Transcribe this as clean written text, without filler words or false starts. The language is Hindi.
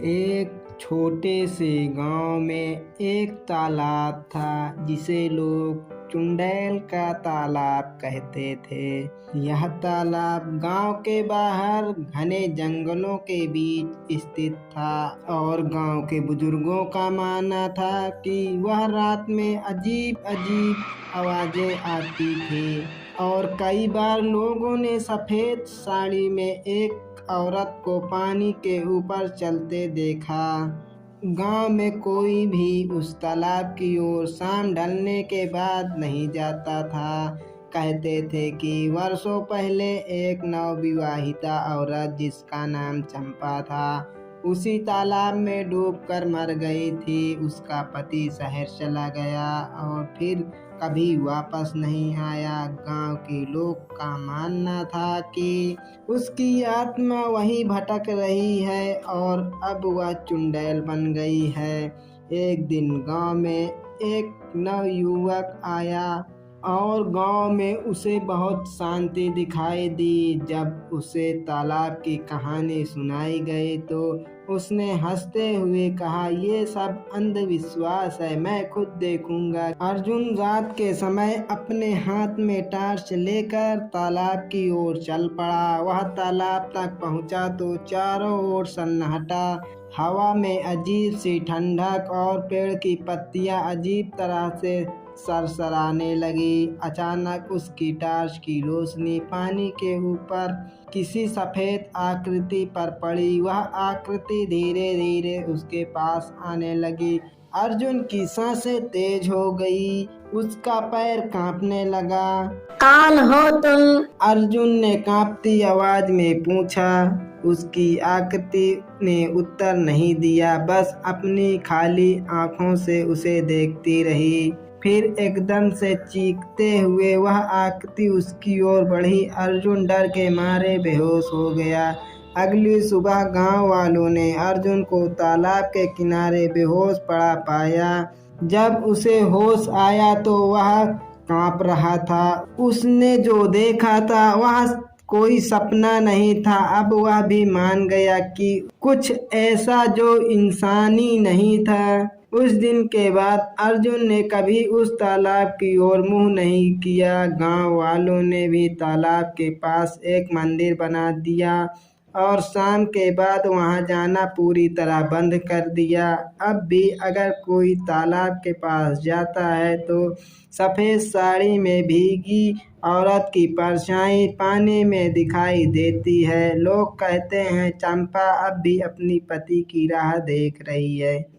एक छोटे से गांव में एक तालाब था जिसे लोग चुड़ैल का तालाब कहते थे। यह तालाब गांव के बाहर घने जंगलों के बीच स्थित था और गांव के बुजुर्गों का मानना था कि वह रात में अजीब अजीब आवाजें आती थी और कई बार लोगों ने सफेद साड़ी में एक औरत को पानी के ऊपर चलते देखा। गांव में कोई भी उस तालाब की ओर शाम ढलने के बाद नहीं जाता था। कहते थे कि वर्षों पहले एक नवविवाहिता औरत जिसका नाम चंपा था उसी तालाब में डूबकर मर गई थी। उसका पति शहर चला गया और फिर कभी वापस नहीं आया। गांव के लोग का मानना था कि उसकी आत्मा वहीं भटक रही है और अब वह चुड़ैल बन गई है। एक दिन गांव में एक नवयुवक आया और गांव में उसे बहुत शांति दिखाई दी। जब उसे तालाब की कहानी सुनाई गई तो उसने हंसते हुए कहा, ये सब अंधविश्वास है, मैं खुद देखूंगा। अर्जुन रात के समय अपने हाथ में टॉर्च लेकर तालाब की ओर चल पड़ा। वह तालाब तक पहुंचा तो चारों ओर सन्नाटा, हवा में अजीब सी ठंडक और पेड़ की पत्तियां अजीब तरह से सरसराने लगी। अचानक उसकी टॉर्च की रोशनी पानी के ऊपर किसी सफेद आकृति पर पड़ी। वह आकृति धीरे धीरे उसके पास आने लगी। अर्जुन की सांसें तेज हो गई, उसका पैर कांपने लगा। कौन हो तुम? अर्जुन ने कांपती आवाज में पूछा। उसकी आकृति ने उत्तर नहीं दिया, बस अपनी खाली आंखों से उसे देखती रही। फिर एकदम से चीखते हुए वह आकृति उसकी ओर बढ़ी। अर्जुन डर के मारे बेहोश हो गया। अगली सुबह गांव वालों ने अर्जुन को तालाब के किनारे बेहोश पड़ा पाया। जब उसे होश आया तो वह कांप रहा था। उसने जो देखा था वह कोई सपना नहीं था। अब वह भी मान गया कि कुछ ऐसा जो इंसानी नहीं था। उस दिन के बाद अर्जुन ने कभी उस तालाब की ओर मुंह नहीं किया। गांव वालों ने भी तालाब के पास एक मंदिर बना दिया और शाम के बाद वहां जाना पूरी तरह बंद कर दिया। अब भी अगर कोई तालाब के पास जाता है तो सफेद साड़ी में भीगी औरत की परछाई पानी में दिखाई देती है। लोग कहते हैं चंपा अब भी अपनी पति की राह देख रही है।